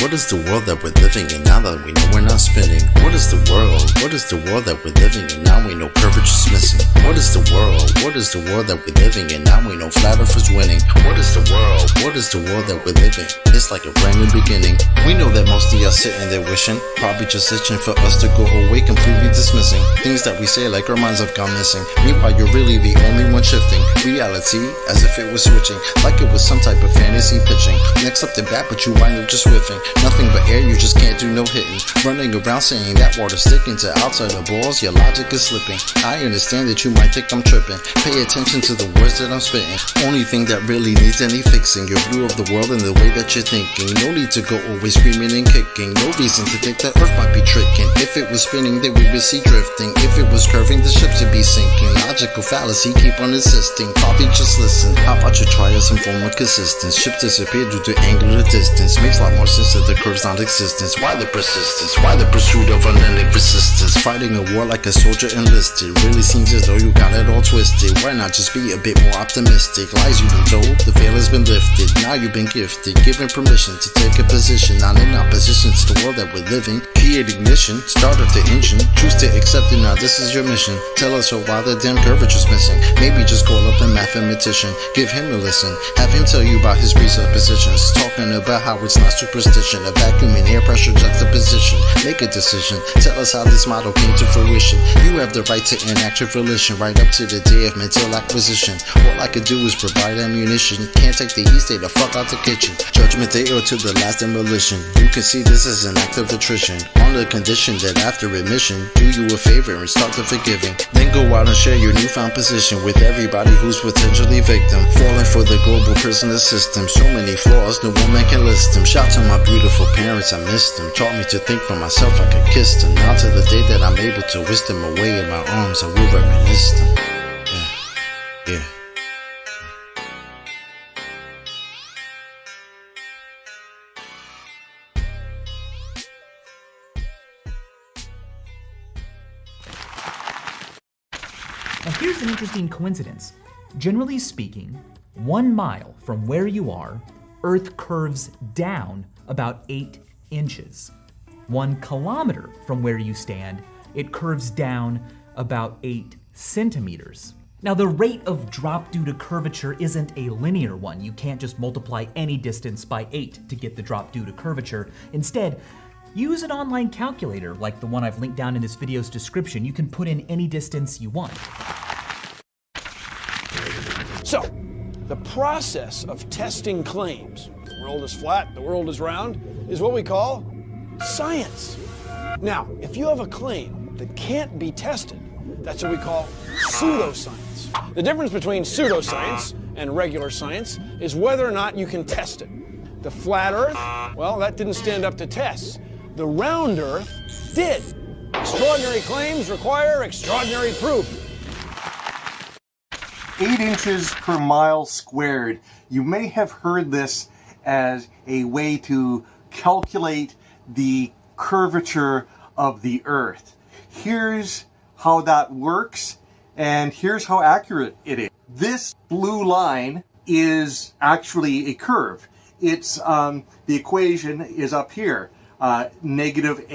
What is the world that we're living in now that we know we're not spinning? What is the world? What is the world that we're living in now we know curvature's missing? What is the world? What is the world that we're living in now we know flat earth is winning? What is the world? What is the world that we're living? It's like a brand new beginning. We know that most of y'all sitting there wishing, probably just itching for us to go away, completely dismissing things that we say like our minds have gone missing. Meanwhile, you're really the only one shifting reality as if it was switching, like it was some type of fantasy pitching. Next up the bat, but you wind up just whiffing. Nothing but air, you just can't do no hitting. Running around saying that water's sticking to outside the balls, your logic is slipping. I understand that you might think I'm tripping. Pay attention to the words that I'm spitting. Only thing that really needs any fixing, your view of the world and the way that you're thinking. No need to go always screaming and kicking. No reason to think that Earth might be tricking. If it was spinning, then we would see drifting. If it was curving, the ships would be sinking. Logical fallacy, keep on insisting. Probably just listen. How about you try some form of consistence? Ships disappear due to angular distance. Makes a lot more sense that the curve's non-existence. Why the persistence? Why the pursuit of unending resistance? Fighting a war like a soldier enlisted. Really seems as though you got it all twisted. Why not just be a bit more optimistic? Lies you've been told, the veil has been lifted. Now you've been gifted, given permission to take a position, not in opposition to the world that we're living. Key ignition, start up the engine. Choose to accept it, now this is your mission. Tell us why the damn curvature's missing. Maybe just call up a mathematician, give him a listen, have him tell you about his presuppositions. Talking about how it's not superstition, a vacuum and air pressure juxtaposition. Make a decision, tell us how this model came to fruition. You have the right to enact your volition, right up to the day of mental acquisition. All I could do is provide ammunition. Can't take the heat, stay the fuck out the kitchen. Judgment day or to the last demolition. You can see this as an act of attrition, on the condition that after admission, do you a favor and start the forgiving. Then go out and share your newfound position with everybody who's potentially victim, falling for the global prisoner system. So many flaws, no woman can list them. Shout to my beautiful parents, I missed them. Taught me to think for myself, I could kiss them. Now to the day that I'm able to wish them away in my arms, I will reminisce them. Yeah. Now here's an interesting coincidence. Generally speaking, 1 mile from where you are, Earth curves down about 8 inches. 1 kilometer from where you stand, it curves down about 8 centimeters. Now the rate of drop due to curvature isn't a linear one. You can't just multiply any distance by 8 to get the drop due to curvature. Instead, use an online calculator like the one I've linked down in this video's description. You can put in any distance you want. So, the process of testing claims, the world is flat, the world is round, is what we call science. Now, if you have a claim that can't be tested, that's what we call pseudoscience. The difference between pseudoscience and regular science is whether or not you can test it. The flat Earth, well, that didn't stand up to tests. The round Earth did. Extraordinary claims require extraordinary proof. 8 inches per mile squared. You may have heard this as a way to calculate the curvature of the Earth. Here's how that works, and here's how accurate it is. This blue line is actually a curve. It's the equation is up here, negative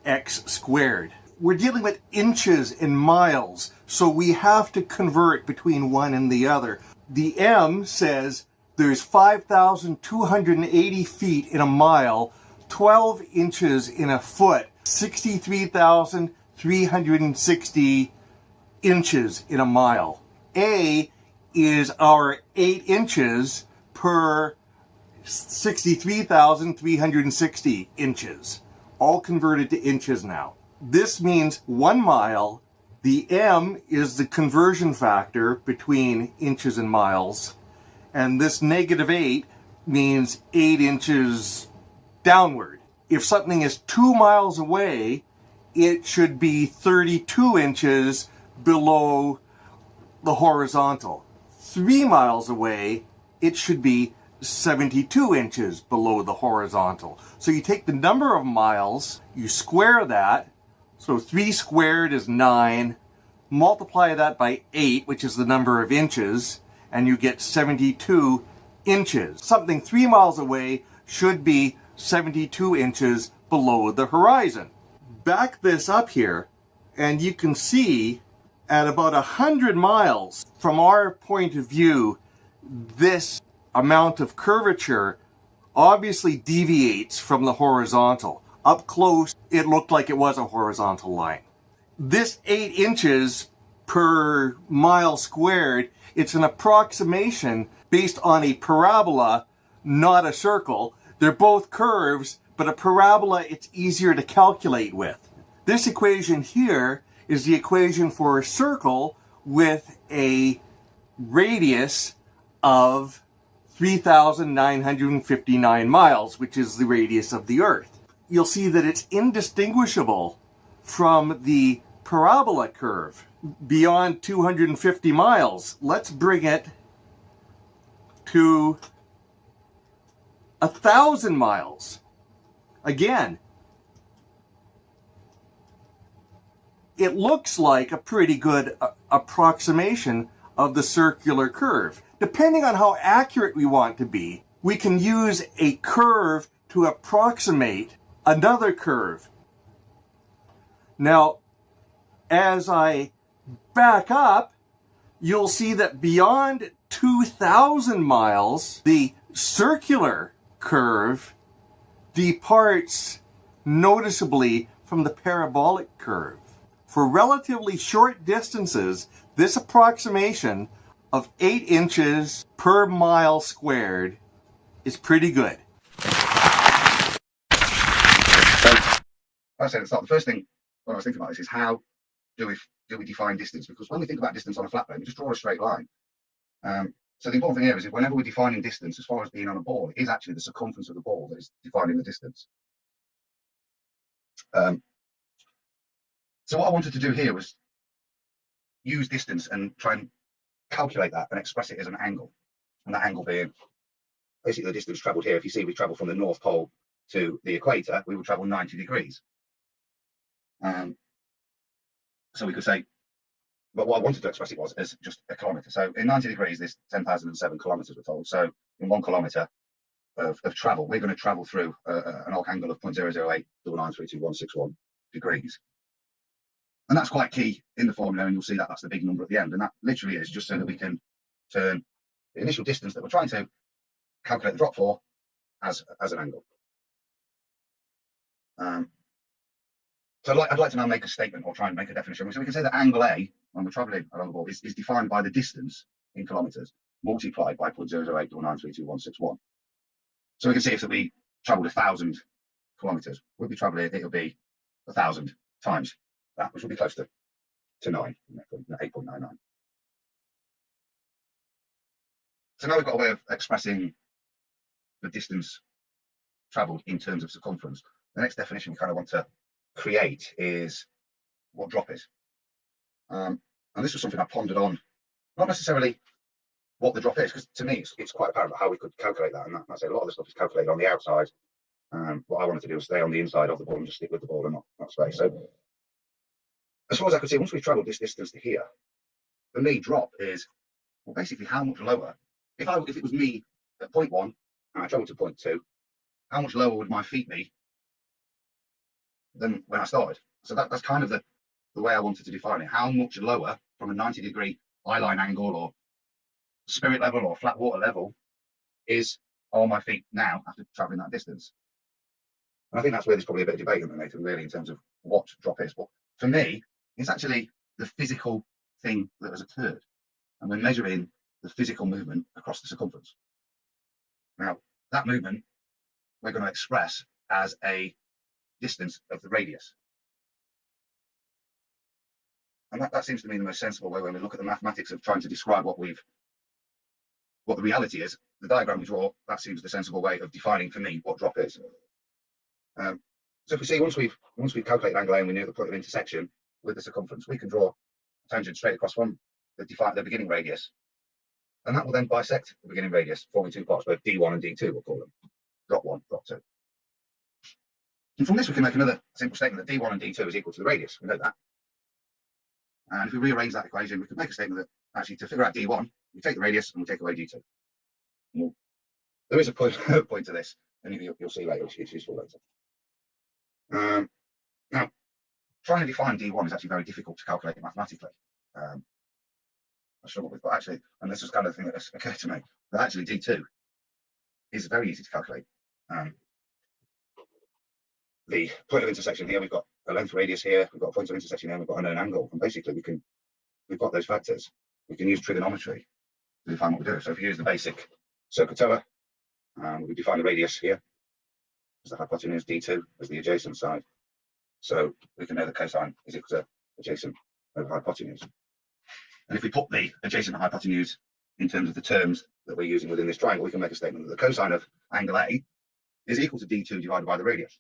ax squared. We're dealing with inches and miles, so we have to convert between one and the other. The M says there's 5,280 feet in a mile, 12 inches in a foot, 63,360 inches in a mile. A is our 8 inches per 63,360 inches, all converted to inches now. This means 1 mile. The M is the conversion factor between inches and miles. And this negative 8 means 8 inches downward. If something is 2 miles away, it should be 32 inches below the horizontal. 3 miles away, it should be 72 inches below the horizontal. So you take the number of miles, you square that, so 3 squared is 9, multiply that by 8, which is the number of inches, and you get 72 inches. Something 3 miles away should be 72 inches below the horizon. Back this up here, and you can see at about 100 miles from our point of view, this amount of curvature obviously deviates from the horizontal. Up close, it looked like it was a horizontal line. This 8 inches per mile squared, it's an approximation based on a parabola, not a circle. They're both curves, but a parabola it's easier to calculate with. This equation here is the equation for a circle with a radius of 3,959 miles, which is the radius of the Earth. You'll see that it's indistinguishable from the parabola curve beyond 250 miles. Let's bring it to 1,000 miles. Again, it looks like a pretty good approximation of the circular curve. Depending on how accurate we want to be, we can use a curve to approximate another curve. Now, as I back up, you'll see that beyond 2,000 miles, the circular curve departs noticeably from the parabolic curve. For relatively short distances, this approximation of 8 inches per mile squared is pretty good. I said at the start, the first thing when I was thinking about this is how do we define distance? Because when we think about distance on a flat plane, we just draw a straight line. So the important thing here is that whenever we're defining distance, as far as being on a ball, it is actually the circumference of the ball that is defining the distance. So what I wanted to do here was use distance and try and calculate that and express it as an angle. And that angle being basically the distance travelled here. If you see we travel from the North Pole to the equator, we will travel 90 degrees. So we could say, but what I wanted to express it was as just a kilometre. So in 90 degrees, there's 10,007 kilometres, we're told. So in 1 kilometre of travel, we're going to travel through an arc angle of 0.008993261 degrees. And that's quite key in the formula, and you'll see that that's the big number at the end. And that literally is just so that we can turn the initial distance that we're trying to calculate the drop for as an angle. So I'd like to now make a statement or try and make a definition. So we can say that angle A, when we're traveling along the ball, is defined by the distance in kilometers multiplied by 0.008993261. So we can see if we traveled 1,000 kilometers, we'll be traveling, it'll be 1,000 times that, which will be close to 9, 8.99. So now we've got a way of expressing the distance traveled in terms of circumference. The next definition we kind of want to create is what drop is. And this was something I pondered on, not necessarily what the drop is, because to me it's quite apparent how we could calculate that. And I say a lot of the stuff is calculated on the outside. What I wanted to do was stay on the inside of the ball and just stick with the ball and not space. So as far as I could see, once we've travelled this distance to here, for me, drop is, well, basically how much lower. If it was me at point 1 and I travelled to point 2, how much lower would my feet be than when I started? So that's kind of the way I wanted to define it. How much lower from a 90-degree eyeline angle or spirit level or flat water level are my feet now after travelling that distance? And I think that's where there's probably a bit of debate, isn't there, Nathan, really, in terms of what drop is. But for me, it's actually the physical thing that has occurred. And we're measuring the physical movement across the circumference. Now, that movement we're going to express as a distance of the radius. And that seems to me the most sensible way when we look at the mathematics of trying to describe what the reality is. The diagram we draw, that seems the sensible way of defining for me what drop is. So if we see once we've calculated angle A and we know the point of intersection with the circumference, we can draw a tangent straight across from the beginning radius, and that will then bisect the beginning radius, forming 2 parts, both D1 and D2 we'll call them. Drop 1, drop 2. And from this we can make another simple statement that D1 and D2 is equal to the radius. We know that. And if we rearrange that equation, we can make a statement that actually to figure out D1, we take the radius and we take away D2. Well, there is a point to this. and you'll see later it's useful later. Now, trying to define D1 is actually very difficult to calculate mathematically. I struggle with, but actually, and this is kind of the thing that occurred to me, that actually D2 is very easy to calculate. The point of intersection here, we've got a length radius here, we've got a point of intersection here, we've got a known angle, and basically we've got those factors. We can use trigonometry to define what we do. So if you use the basic SOHCAHTOA, we define the radius here as the hypotenuse, D2 as the adjacent side. So we can know the cosine is equal to adjacent over hypotenuse. And if we put the adjacent hypotenuse in terms of the terms that we're using within this triangle, we can make a statement that the cosine of angle A is equal to D2 divided by the radius.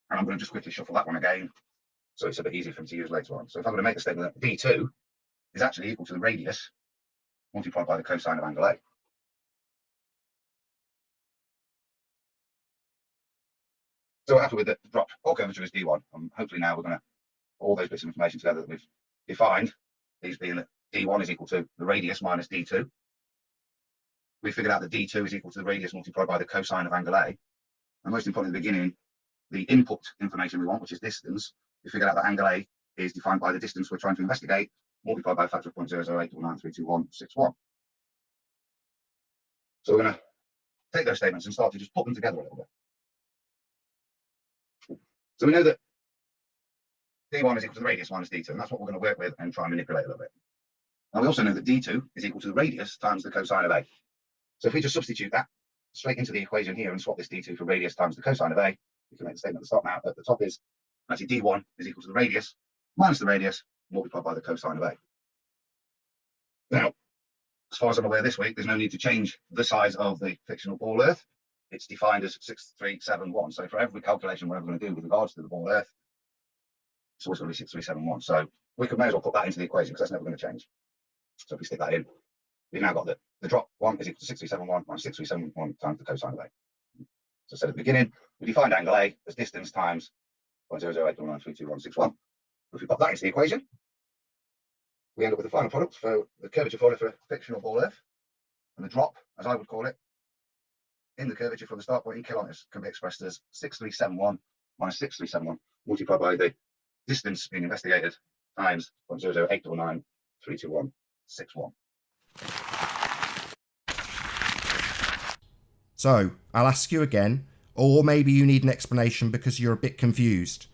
And I'm going to just quickly shuffle that one again, so it's a bit easier for me to use later on. So if I'm going to make the statement that D2 is actually equal to the radius multiplied by the cosine of angle A. So we're happy with the drop or curvature is D1. And hopefully now we're going to put all those bits of information together that we've defined, these being that D1 is equal to the radius minus D2. We figured out that D2 is equal to the radius multiplied by the cosine of angle A. And most importantly, at the beginning, the input information we want, which is distance, we figured out that angle A is defined by the distance we're trying to investigate, multiplied by a factor of 0.008293161. So we're going to take those statements and start to just put them together a little bit. So we know that D1 is equal to the radius minus D2, and that's what we're going to work with and try and manipulate a little bit. Now we also know that D2 is equal to the radius times the cosine of A. So if we just substitute that straight into the equation here and swap this D2 for radius times the cosine of A, we can make the statement at the top now. At the top is actually D1 is equal to the radius minus the radius multiplied by the cosine of A. Now, as far as I'm aware this week, there's no need to change the size of the fictional ball Earth. It's defined as 6371. So for every calculation we're ever going to do with regards to the ball Earth, it's always going to be 6371. So we may as well put that into the equation because that's never going to change. So if we stick that in, we've now got that the drop 1 is equal to 6371 minus 6371 times the cosine of A. So said at the beginning, we defined angle A as distance times 0.008193261. If we pop that into the equation, we end up with the final product for the curvature formula for a fictional ball Earth. And the drop, as I would call it, in the curvature from the start point in kilometers can be expressed as 6371 minus 6371 multiplied by the distance being investigated times 0.008293261. So I'll ask you again, or maybe you need an explanation because you're a bit confused.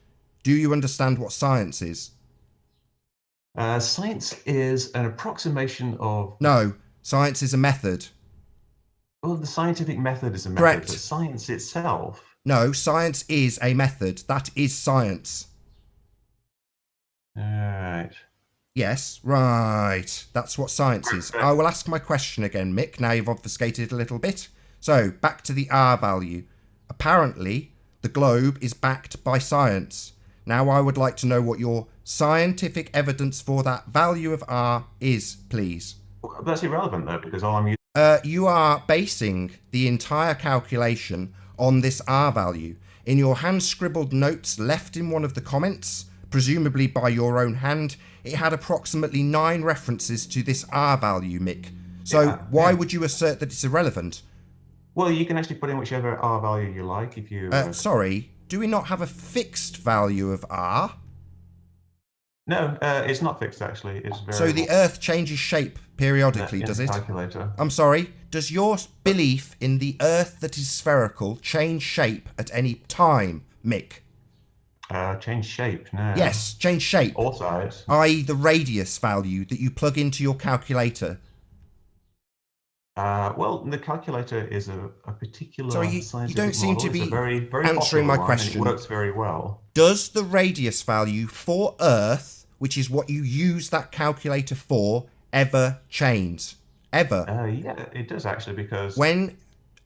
Do you understand what science is? Science is an approximation of... No, science is a method. Well, the scientific method is a method, Correct. but science itself... No, science is a method. That is science. Right. Yes, right. That's what science is. I will ask my question again, Mick. Now you've obfuscated a little bit. So, back to the R value. Apparently, the globe is backed by science. Now I would like to know what your scientific evidence for that value of R is, please. Well, that's irrelevant, though, because all I'm using... You are basing the entire calculation on this R value. In your hand-scribbled notes left in one of the comments, presumably by your own hand, it had approximately 9 references to this R value, Mick. So why would you assert that it's irrelevant? Well, you can actually put in whichever R value you like if you... Sorry, do we not have a fixed value of R? No, it's not fixed, actually. It's variable. So the Earth changes shape periodically, does it? Calculator. I'm sorry, does your belief in the Earth that is spherical change shape at any time, Mick? Change shape, no. Yes, change shape. Or size. I.e. the radius value that you plug into your calculator. Well, the calculator is a particular Sorry, you don't seem model. to be It's a very, very answering my popular one, and question. it works very well. Does the radius value for Earth, which is what you use that calculator for, ever change? Ever? Yeah, it does actually, because... When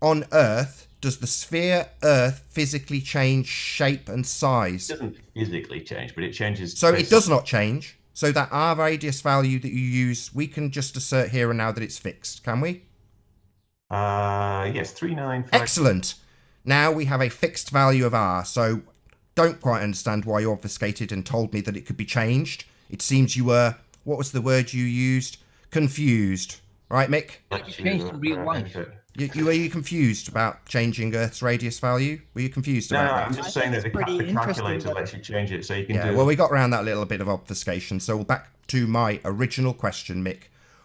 on Earth, does the sphere Earth physically change shape and size? It doesn't physically change, but it changes... So it does not change. So that R radius value that you use, we can just assert here and now that it's fixed, can we? Yes, 395... Excellent. Now we have a fixed value of R, so don't quite understand why you obfuscated and told me that it could be changed. It seems you were, what was the word you used? Confused. Right, Mick? Like you changed in real life. Were you confused about changing Earth's radius value? Were you confused No, about I'm that? just saying that the pretty interesting calculator that- lets you change it, so you can Yeah, do. well, we got around that little bit of obfuscation. So back to my original question, Mick.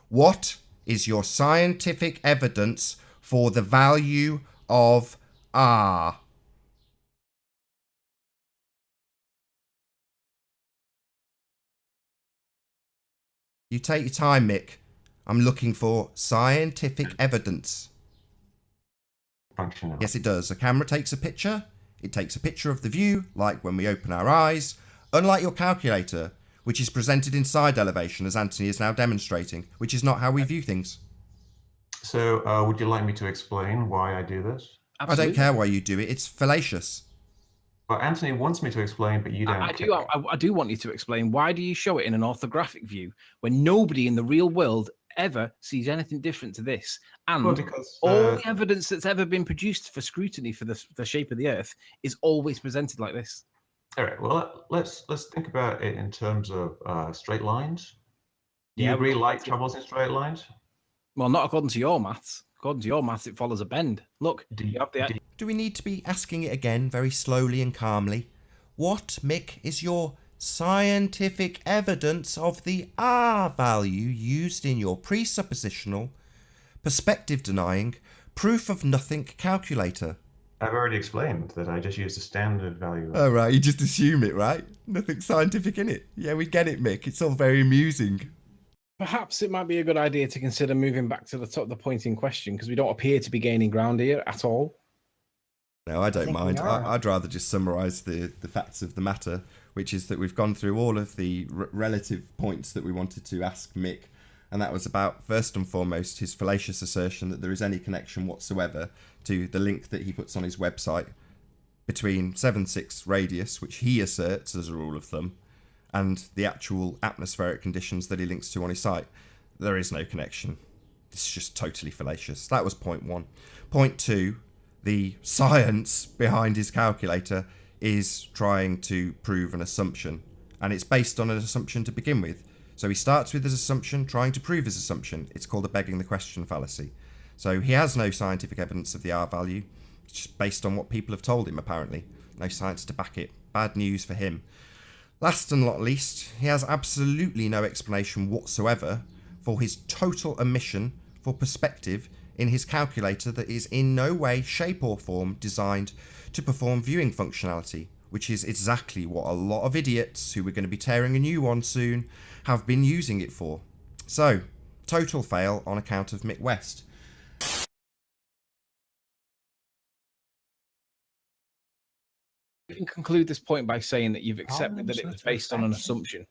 What is your scientific evidence for the value of R? You take your time, Mick. I'm looking for scientific evidence. function of it. Yes, it does. A camera takes a picture. It takes a picture of the view, like when we open our eyes. Unlike your calculator, which is presented in side elevation, as Anthony is now demonstrating, which is not how we view things. So, would you like me to explain why I do this? I don't care why you do it. It's fallacious. Well, Anthony wants me to explain, but you don't. I do want you to explain, why do you show it in an orthographic view when nobody in the real world ever sees anything different to this? And Well, because, all the evidence that's ever been produced for scrutiny for the shape of the Earth is always presented like this. All right. Well, let's think about it in terms of straight lines. Do you Yeah, agree light travels in straight lines? Well, not according to your maths. According to your maths, it follows a bend. Look, you have the... Do we need to be asking it again very slowly and calmly? What, Mick, is your scientific evidence of the R value used in your presuppositional, perspective-denying, proof-of-nothing calculator? I've already explained that I just use the standard value. Oh, right, you just assume it, right? Nothing scientific in it. Yeah, we get it, Mick. It's all very amusing. Perhaps it might be a good idea to consider moving back to the point in question, because we don't appear to be gaining ground here at all. No, I don't think we mind. are. I'd rather just summarise the facts of the matter, which is that we've gone through all of the relative points that we wanted to ask Mick, and that was about, first and foremost, his fallacious assertion that there is any connection whatsoever to the link that he puts on his website between 7.6 radius, which he asserts as a rule of thumb, and the actual atmospheric conditions that he links to on his site. There is no connection. It's just totally fallacious. That was point one. Point two, the science behind his calculator is trying to prove an assumption, and it's based on an assumption to begin with. So he starts with his assumption, trying to prove his assumption. It's called a begging the question fallacy. So he has no scientific evidence of the R value. It's just based on what people have told him, apparently. No science to back it. Bad news for him. Last and not least, he has absolutely no explanation whatsoever for his total omission for perspective in his calculator that is in no way, shape or form designed to perform viewing functionality, which is exactly what a lot of idiots, who we're going to be tearing a new one soon, have been using it for. So, total fail on account of Mick West. You can conclude this point by saying that you've accepted that it was based on an assumption.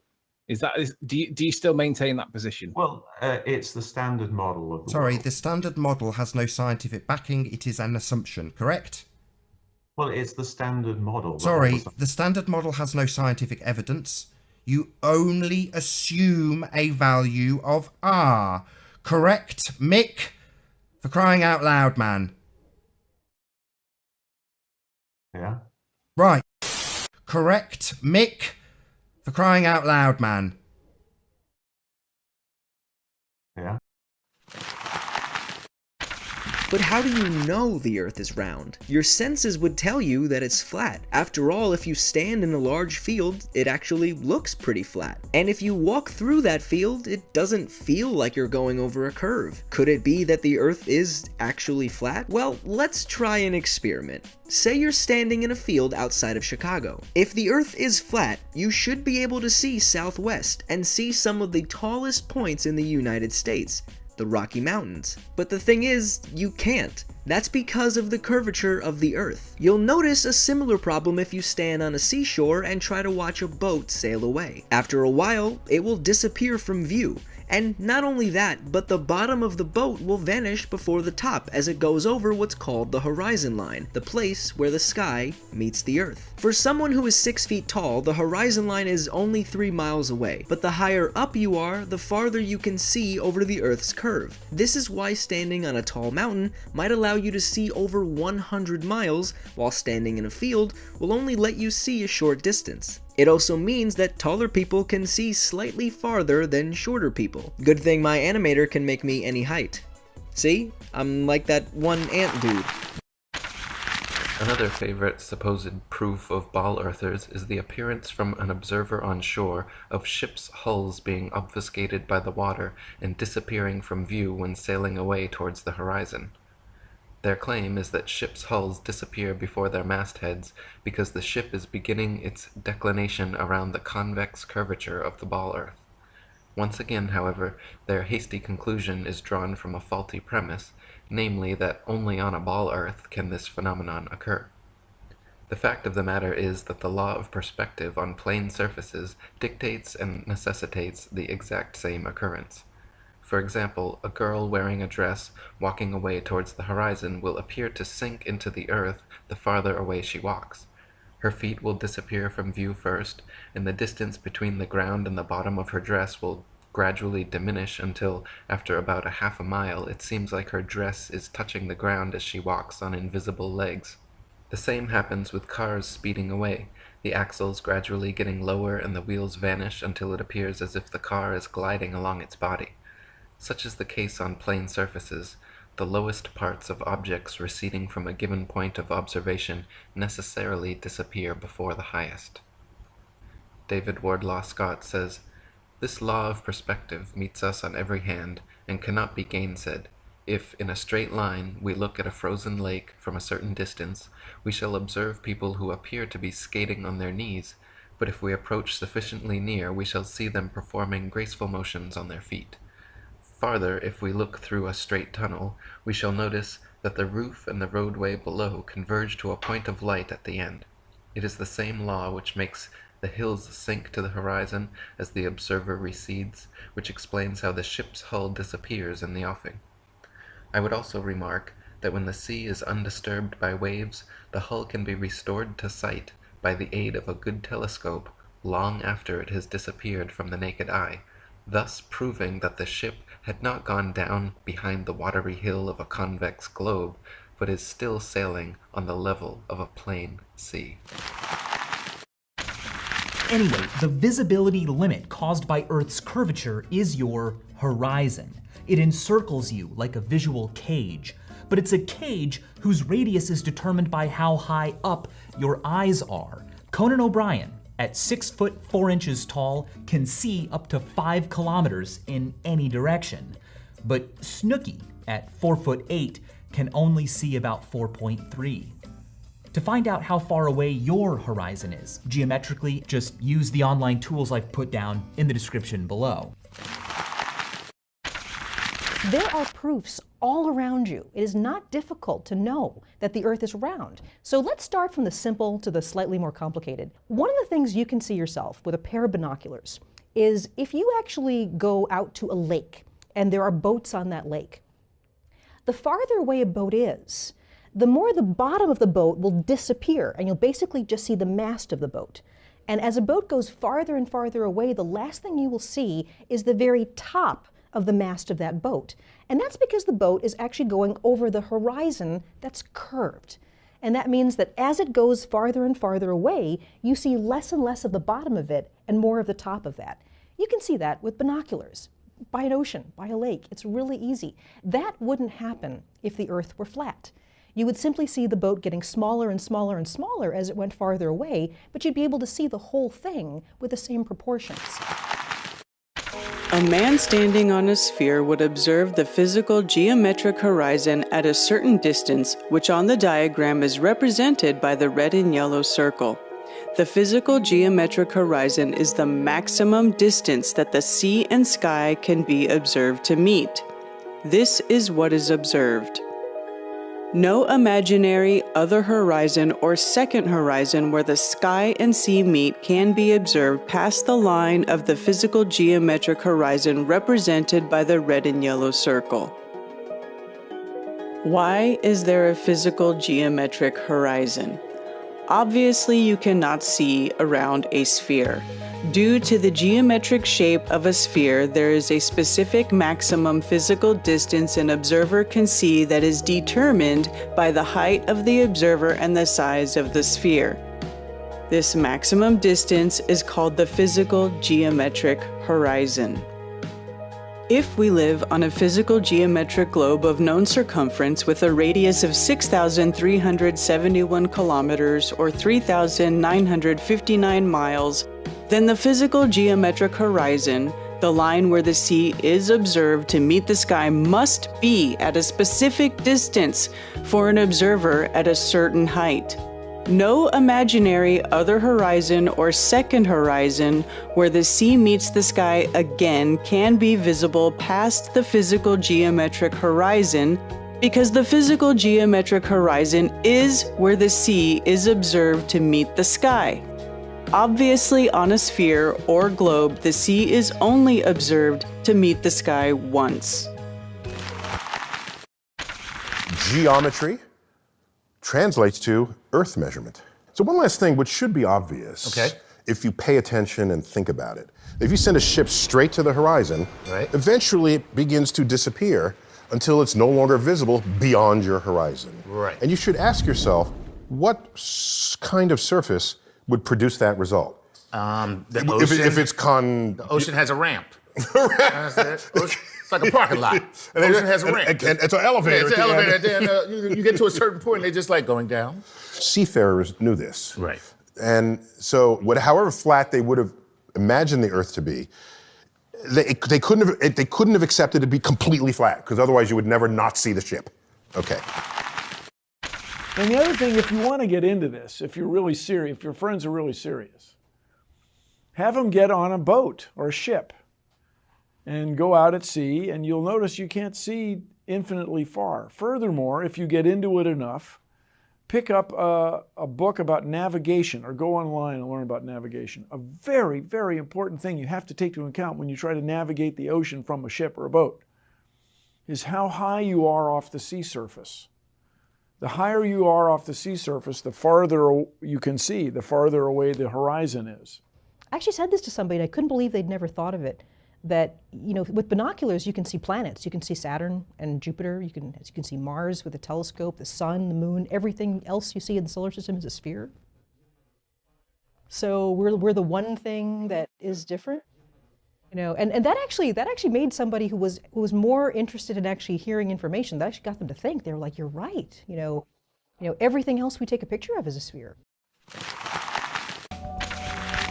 Do you still maintain that position? Well, it's the standard model of the Sorry, world. the standard model has no scientific backing. It is an assumption, correct? Well, it's the standard model. Sorry, the standard model has no scientific evidence. You only assume a value of R. Correct, Mick? For crying out loud, man. Yeah. Right. Correct, Mick? For crying out loud, man. Yeah. But how do you know the Earth is round? Your senses would tell you that it's flat. After all, if you stand in a large field, it actually looks pretty flat. And if you walk through that field, it doesn't feel like you're going over a curve. Could it be that the Earth is actually flat? Well, let's try an experiment. Say you're standing in a field outside of Chicago. If the Earth is flat, you should be able to see southwest and see some of the tallest points in the United States, the Rocky Mountains. But the thing is, you can't. That's because of the curvature of the Earth. You'll notice a similar problem if you stand on a seashore and try to watch a boat sail away. After a while, it will disappear from view. And not only that, but the bottom of the boat will vanish before the top as it goes over what's called the horizon line, the place where the sky meets the Earth. For someone who is 6 feet tall, the horizon line is only 3 miles away, but the higher up you are, the farther you can see over the Earth's curve. This is why standing on a tall mountain might allow you to see over 100 miles, while standing in a field will only let you see a short distance. It also means that taller people can see slightly farther than shorter people. Good thing my animator can make me any height. See? I'm like that one ant dude. Another favorite supposed proof of ball earthers is the appearance from an observer on shore of ships' hulls being obfuscated by the water and disappearing from view when sailing away towards the horizon. Their claim is that ships' hulls disappear before their mastheads because the ship is beginning its declination around the convex curvature of the ball earth. Once again, however, their hasty conclusion is drawn from a faulty premise, namely that only on a ball earth can this phenomenon occur. The fact of the matter is that the law of perspective on plane surfaces dictates and necessitates the exact same occurrence. For example, a girl wearing a dress walking away towards the horizon will appear to sink into the earth the farther away she walks. Her feet will disappear from view first, and the distance between the ground and the bottom of her dress will gradually diminish until, after about a half a mile, it seems like her dress is touching the ground as she walks on invisible legs. The same happens with cars speeding away, the axles gradually getting lower and the wheels vanish until it appears as if the car is gliding along its body. Such is the case on plane surfaces. The lowest parts of objects receding from a given point of observation necessarily disappear before the highest. David Wardlaw Scott says, "This law of perspective meets us on every hand and cannot be gainsaid. If, in a straight line, we look at a frozen lake from a certain distance, we shall observe people who appear to be skating on their knees, but if we approach sufficiently near, we shall see them performing graceful motions on their feet. Farther, if we look through a straight tunnel, we shall notice that the roof and the roadway below converge to a point of light at the end. It is the same law which makes the hills sink to the horizon as the observer recedes, which explains how the ship's hull disappears in the offing. I would also remark that when the sea is undisturbed by waves, the hull can be restored to sight by the aid of a good telescope long after it has disappeared from the naked eye, thus proving that the ship had not gone down behind the watery hill of a convex globe, but is still sailing on the level of a plain sea." Anyway, the visibility limit caused by Earth's curvature is your horizon. It encircles you like a visual cage, but it's a cage whose radius is determined by how high up your eyes are. Conan O'Brien, at 6 foot 4 inches tall, can see up to 5 kilometers in any direction. But Snooky, at 4 foot 8, can only see about 4.3. To find out how far away your horizon is, geometrically, just use the online tools I've put down in the description below. There are proofs all around you. It is not difficult to know that the Earth is round. So let's start from the simple to the slightly more complicated. One of the things you can see yourself with a pair of binoculars is if you actually go out to a lake and there are boats on that lake, the farther away a boat is, the more the bottom of the boat will disappear and you'll basically just see the mast of the boat. And as a boat goes farther and farther away, the last thing you will see is the very top of the mast of that boat. And that's because the boat is actually going over the horizon that's curved. And that means that as it goes farther and farther away, you see less and less of the bottom of it and more of the top of that. You can see that with binoculars, by an ocean, by a lake. It's really easy. That wouldn't happen if the Earth were flat. You would simply see the boat getting smaller and smaller and smaller as it went farther away, but you'd be able to see the whole thing with the same proportions. A man standing on a sphere would observe the physical geometric horizon at a certain distance, which on the diagram is represented by the red and yellow circle. The physical geometric horizon is the maximum distance that the sea and sky can be observed to meet. This is what is observed. No imaginary other horizon or second horizon where the sky and sea meet can be observed past the line of the physical geometric horizon represented by the red and yellow circle. Why is there a physical geometric horizon? Obviously, you cannot see around a sphere. Due to the geometric shape of a sphere, there is a specific maximum physical distance an observer can see that is determined by the height of the observer and the size of the sphere. This maximum distance is called the physical geometric horizon. If we live on a physical geometric globe of known circumference with a radius of 6,371 kilometers or 3,959 miles, then the physical geometric horizon, the line where the sea is observed to meet the sky, must be at a specific distance for an observer at a certain height. No imaginary other horizon or second horizon where the sea meets the sky again can be visible past the physical geometric horizon, because the physical geometric horizon is where the sea is observed to meet the sky. Obviously, on a sphere or globe, the sea is only observed to meet the sky once. Geometry translates to Earth measurement. So one last thing, which should be obvious, if you pay attention and think about it. If you send a ship straight to the horizon, eventually it begins to disappear until it's no longer visible beyond your horizon. Right. And you should ask yourself, what kind of surface would produce that result? The ocean. The ocean has a ramp. It's like a parking lot. The ocean has a ramp. It's an elevator. Yeah, it's an elevator. Then you get to a certain point, and they just like going down. Seafarers knew this. Right. And so, however flat they would have imagined the Earth to be, they couldn't have accepted it to be completely flat, because otherwise you would never not see the ship. Okay. And the other thing, if you want to get into this, if you're really serious, if your friends are really serious, have them get on a boat or a ship and go out at sea, and you'll notice you can't see infinitely far. Furthermore, if you get into it enough, pick up a book about navigation or go online and learn about navigation. A very, very important thing you have to take into account when you try to navigate the ocean from a ship or a boat is how high you are off the sea surface. The higher you are off the sea surface, the farther you can see, the farther away the horizon is. I actually said this to somebody, and I couldn't believe they'd never thought of it. That, you know, with binoculars, you can see planets. You can see Saturn and Jupiter. You can see Mars with a telescope, the sun, the moon. Everything else you see in the solar system is a sphere. So we're the one thing that is different. You know, and that actually made somebody who was more interested in actually hearing information. That actually got them to think. They were like, "You're right. You know, everything else we take a picture of is a sphere."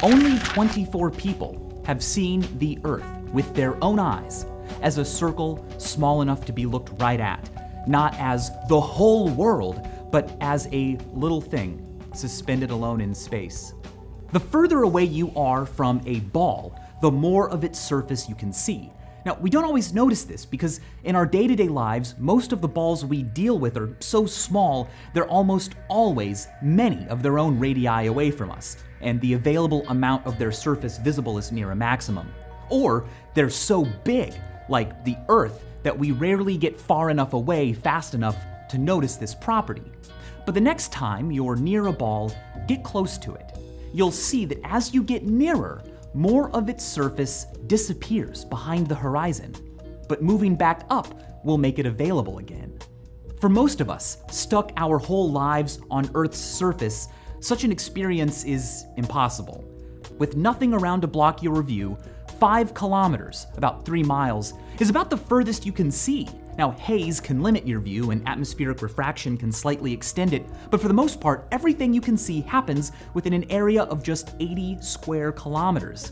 Only 24 people have seen the Earth with their own eyes as a circle small enough to be looked right at, not as the whole world, but as a little thing suspended alone in space. The further away you are from a ball, the more of its surface you can see. Now, we don't always notice this because in our day-to-day lives, most of the balls we deal with are so small, they're almost always many of their own radii away from us, and the available amount of their surface visible is near a maximum. Or they're so big, like the Earth, that we rarely get far enough away fast enough to notice this property. But the next time you're near a ball, get close to it. You'll see that as you get nearer, more of its surface disappears behind the horizon, but moving back up will make it available again. For most of us, stuck our whole lives on Earth's surface, such an experience is impossible. With nothing around to block your view, 5 kilometers, about 3 miles, is about the furthest you can see. Now, haze can limit your view and atmospheric refraction can slightly extend it, but for the most part, everything you can see happens within an area of just 80 square kilometers.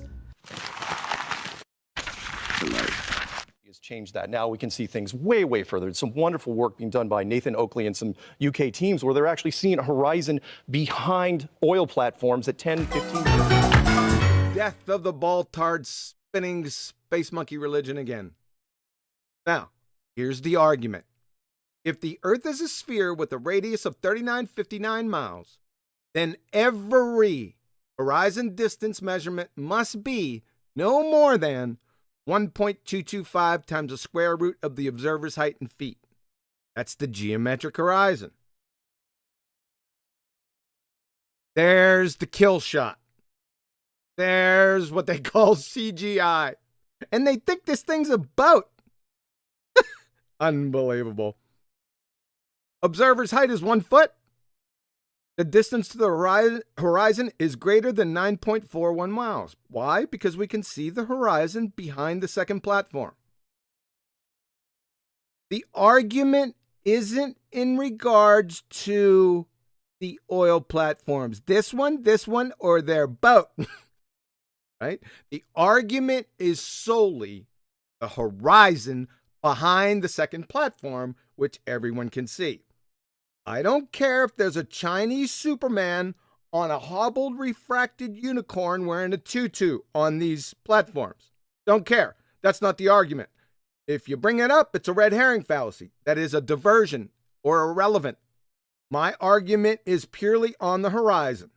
Has changed that. Now we can see things way, way further. There's some wonderful work being done by Nathan Oakley and some UK teams where they're actually seeing a horizon behind oil platforms at 10, 15 years. Death of the ball-tard spinning space monkey religion again. Now, here's the argument. If the Earth is a sphere with a radius of 3959 miles, then every horizon distance measurement must be no more than 1.225 times the square root of the observer's height in feet. That's the geometric horizon. There's the kill shot. There's what they call CGI. And they think this thing's a boat. Unbelievable. Observer's height is 1 foot. The distance to the horizon is greater than 9.41 miles. Why? Because we can see the horizon behind the second platform. The argument isn't in regards to the oil platforms. This one, or their boat. Right? The argument is solely the horizon behind the second platform, which everyone can see. I don't care if there's a Chinese Superman on a hobbled, refracted unicorn wearing a tutu on these platforms. Don't care. That's not the argument. If you bring it up, it's a red herring fallacy. That is a diversion or irrelevant. My argument is purely on the horizon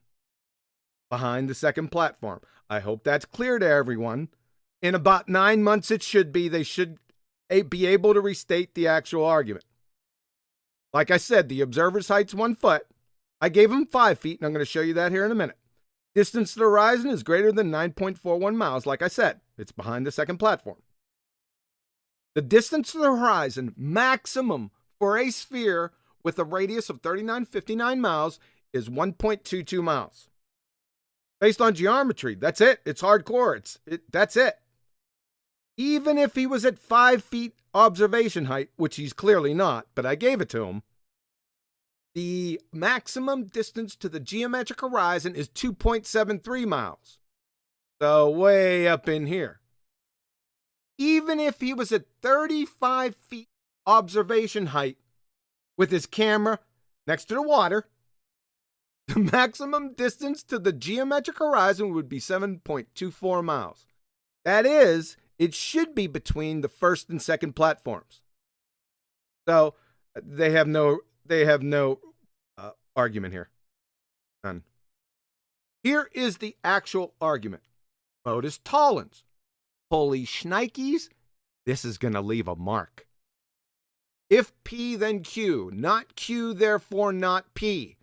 behind the second platform. I hope that's clear to everyone. In about 9 months, it should be. They should be able to restate the actual argument. Like I said, the observer's height's 1 foot. I gave him 5 feet, and I'm going to show you that here in a minute. Distance to the horizon is greater than 9.41 miles. Like I said, it's behind the second platform. The distance to the horizon maximum for a sphere with a radius of 3959 miles is 1.22 miles. Based on geometry, that's it. It's hardcore. That's it. Even if he was at 5 feet observation height, which he's clearly not, but I gave it to him, the maximum distance to the geometric horizon is 2.73 miles. So way up in here. Even if he was at 35 feet observation height with his camera next to the water, the maximum distance to the geometric horizon would be 7.24 miles. That is, it should be between the first and second platforms. So they have no argument here. None. Here is the actual argument. Modus tollens. Holy shnikes, this is going to leave a mark. If P, then Q. Not Q, therefore not P.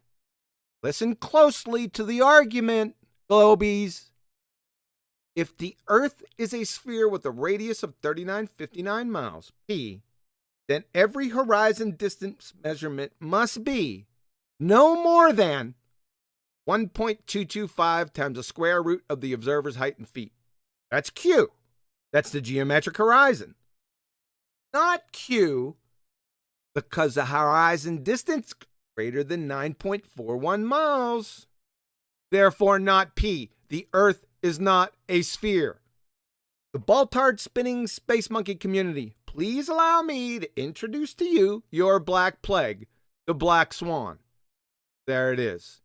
Listen closely to the argument, Globies. If the Earth is a sphere with a radius of 3959 miles, P, then every horizon distance measurement must be no more than 1.225 times the square root of the observer's height in feet. That's Q. That's the geometric horizon. Not Q, because the horizon distance greater than 9.41 miles. Therefore not P. The Earth is not a sphere. The Baltard spinning space monkey community, please allow me to introduce to you your black plague, the black swan. There it is.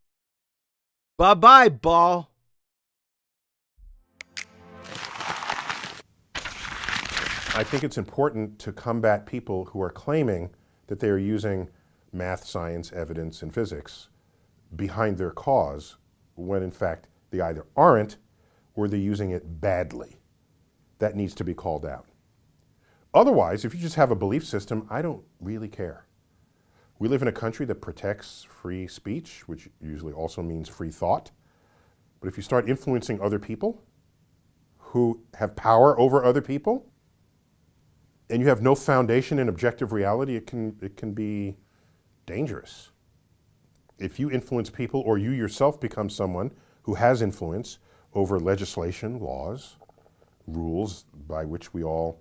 Bye-bye, ball. I think it's important to combat people who are claiming that they are using math, science, evidence, and physics behind their cause, when in fact they either aren't or they're using it badly. That needs to be called out. Otherwise, if you just have a belief system, I don't really care. We live in a country that protects free speech, which usually also means free thought. But if you start influencing other people who have power over other people, and you have no foundation in objective reality, it can be dangerous. If you influence people, or you yourself become someone who has influence over legislation, laws, rules by which we all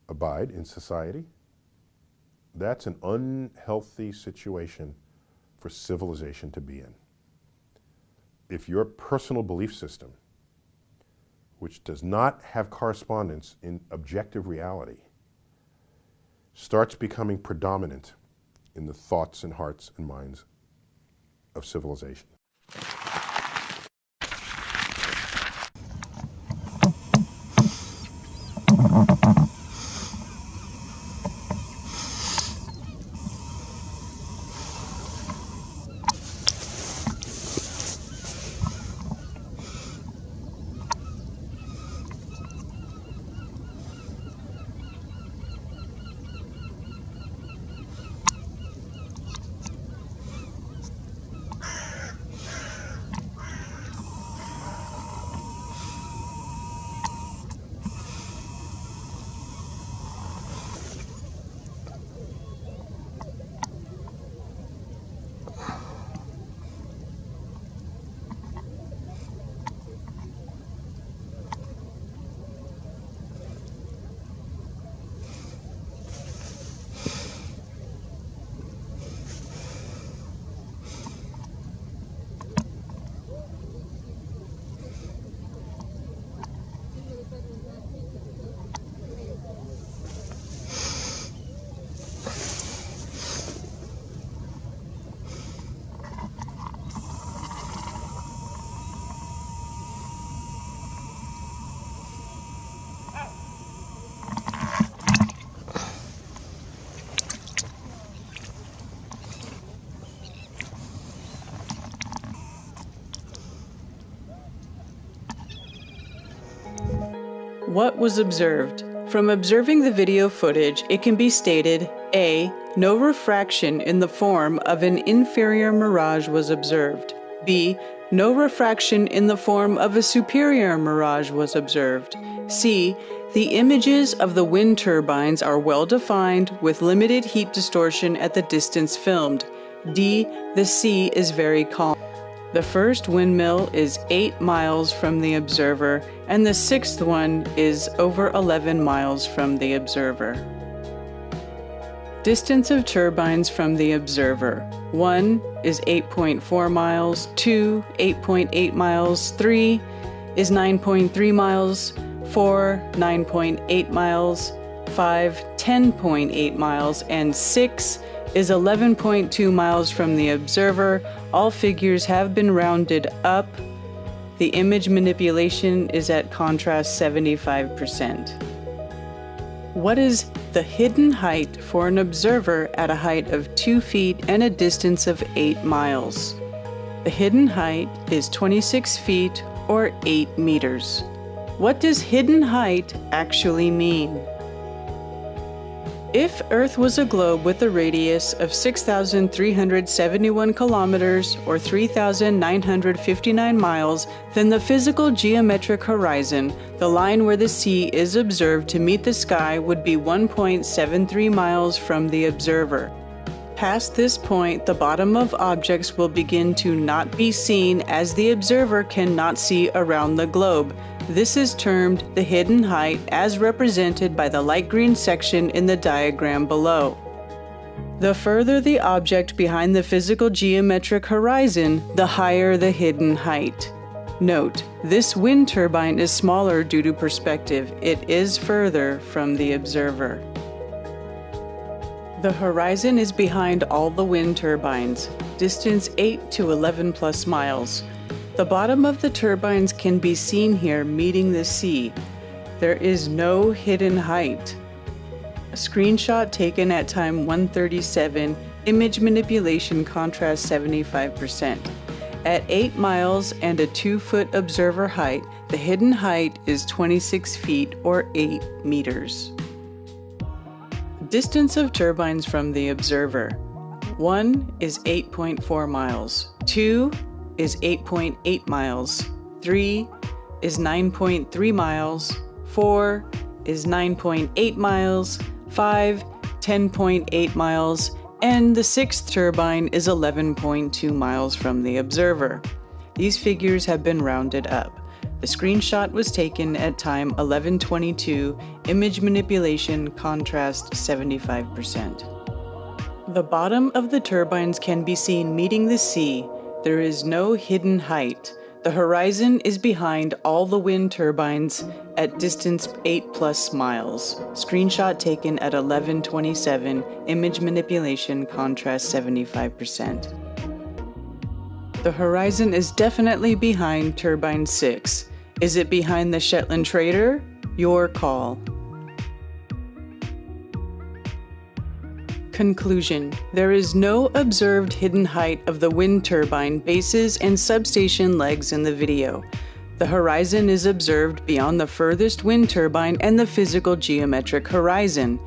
abide in society, that's an unhealthy situation for civilization to be in. If your personal belief system, which does not have correspondence in objective reality, starts becoming predominant in the thoughts and hearts and minds of civilization. What was observed? From observing the video footage, it can be stated: A. No refraction in the form of an inferior mirage was observed. B. No refraction in the form of a superior mirage was observed. C. The images of the wind turbines are well defined with limited heat distortion at the distance filmed. D. The sea is very calm. The first windmill is 8 miles from the observer, and the sixth one is over 11 miles from the observer. Distance of turbines from the observer. 1 is 8.4 miles, 2, 8.8 miles, 3 is 9.3 miles, 4, 9.8 miles, 5, 10.8 miles, and 6 is 11.2 miles from the observer. All figures have been rounded up. The image manipulation is at contrast 75%. What is the hidden height for an observer at a height of 2 feet and a distance of 8 miles? The hidden height is 26 feet or 8 meters. What does hidden height actually mean? If Earth was a globe with a radius of 6,371 kilometers or 3,959 miles, then the physical geometric horizon, the line where the sea is observed to meet the sky, would be 1.73 miles from the observer. Past this point, the bottom of objects will begin to not be seen as the observer cannot see around the globe. This is termed the hidden height, as represented by the light green section in the diagram below. The further the object behind the physical geometric horizon, the higher the hidden height. Note, this wind turbine is smaller due to perspective. It is further from the observer. The horizon is behind all the wind turbines, distance 8 to 11 plus miles. The bottom of the turbines can be seen here meeting the sea. There is no hidden height. A screenshot taken at time 137, image manipulation contrast 75%. At 8 miles and a 2-foot observer height, the hidden height is 26 feet or 8 meters. Distance of turbines from the observer. 1 is 8.4 miles. 2 is 8.8 miles. 3 is 9.3 miles. 4 is 9.8 miles. 5, 10.8 miles. And the sixth turbine is 11.2 miles from the observer. These figures have been rounded up. The screenshot was taken at time 11:22, image manipulation contrast 75%. The bottom of the turbines can be seen meeting the sea. There is no hidden height. The horizon is behind all the wind turbines at distance 8+ miles. Screenshot taken at 11:27, image manipulation contrast 75%. The horizon is definitely behind turbine 6. Is it behind the Shetland Trader? Your call. Conclusion. There is no observed hidden height of the wind turbine bases and substation legs in the video. The horizon is observed beyond the furthest wind turbine and the physical geometric horizon.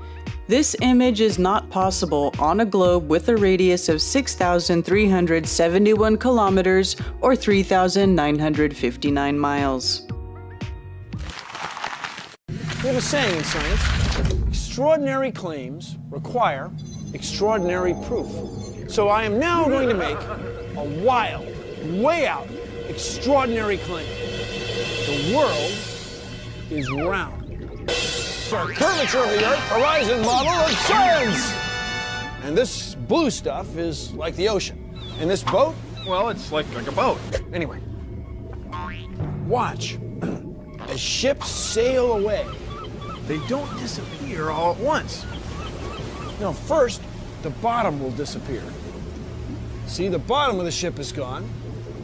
This image is not possible on a globe with a radius of 6,371 kilometers or 3,959 miles. We have a saying in science: extraordinary claims require extraordinary proof. So I am now going to make a wild, way out, extraordinary claim. The world is round. Our curvature of the Earth horizon model of science. And this blue stuff is like the ocean. And this boat, well, it's like a boat. Anyway, watch as ships sail away. They don't disappear all at once. No, first, the bottom will disappear. See, the bottom of the ship is gone.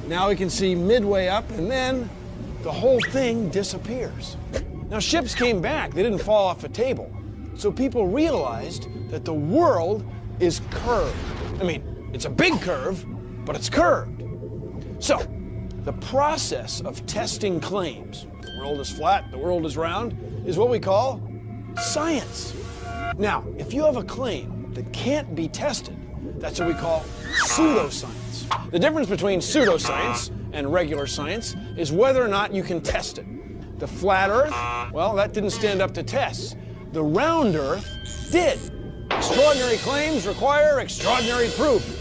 Now we can see midway up, and then the whole thing disappears. Now, ships came back. They didn't fall off a table. So people realized that the world is curved. I mean, it's a big curve, but it's curved. So, the process of testing claims, the world is flat, the world is round, is what we call science. Now, if you have a claim that can't be tested, that's what we call pseudoscience. The difference between pseudoscience and regular science is whether or not you can test it. The flat Earth, well, that didn't stand up to tests. The round Earth did. Extraordinary claims require extraordinary proof.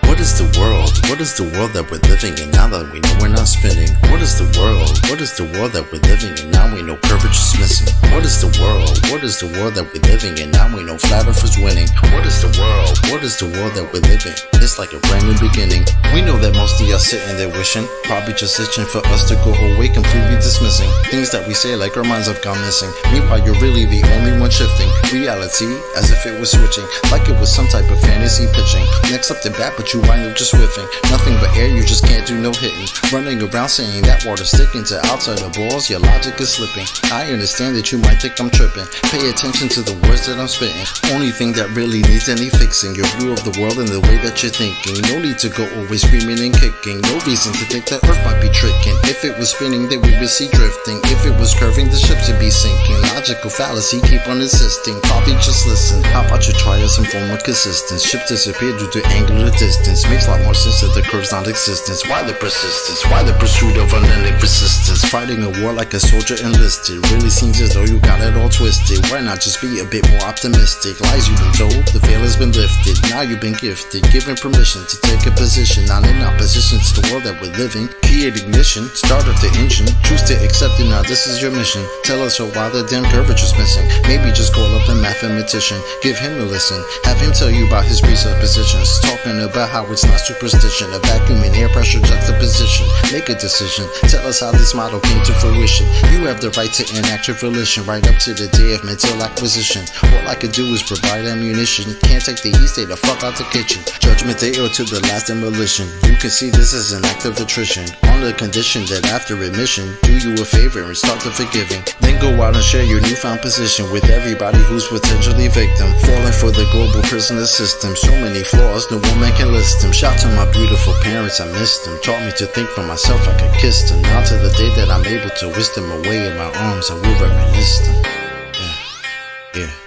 What is the world? What is the world that we're living in now that we know we're not spinning? What is the world? What is the world that we're living in now we know curvature's missing? What is the world? What is the world that we're living in now we know flat earth is winning? What is the world? What is the world that we're living? It's like a brand new beginning. We know that most of y'all sitting there wishing, probably just itching for us to go away, completely dismissing things that we say like our minds have gone missing. Meanwhile, you're really the only one shifting reality as if it was switching, like it was some type of fantasy pitching. Next up to bat, but you wind up just whiffing. Nothing but air, you just can't do no hitting. Running around saying that water's sticking to outside the balls, your logic is slipping. I understand that you might think I'm tripping. Pay attention to the words that I'm spitting. Only thing that really needs any fixing, your view of the world and the way that you're thinking. No need to go always screaming and kicking. No reason to think that Earth might be tricking. If it was spinning, then we would see drifting. If it was curving, the ships would be sinking. Logical fallacy, keep on insisting. Probably just listen. How about you try some form of consistence? Ships disappear due to angular distance. Makes a lot more sense that the curve's non-existence. Why the persistence? Why the pursuit of unending resistance? Fighting a war like a soldier enlisted. Really seems as though you got it all twisted. Why not just be a bit more optimistic? Lies you've been told, the veil has been lifted. Now you've been gifted, given permission to take a position, not in opposition to the world that we're living. Create ignition, start up the engine. Choose to accept it now, this is your mission. Tell us why the damn curvature's missing. Maybe just call up a mathematician, give him a listen. Have him tell you about his presuppositions. Talking about how it's not superstition, a vacuum and air pressure juxtaposition. Make a decision, tell us how this model came to fruition. You have the right to enact your volition, right up to the day of mental acquisition. All I could do is provide ammunition. Can't take the heat, stay the fuck out the kitchen. Judgment day or to the last demolition. You can see this as an act of attrition, on the condition that after admission, do you a favor and start the forgiving. Then go out and share your newfound position with everybody who's potentially victim, falling for the global prisoner system. So many flaws, no woman can list them. Shout to my beautiful parents, I missed them. Taught me to think for myself, I could kiss them. Now to the day that I'm able to whisk them away in my arms, I will reminisce them. Yeah, yeah.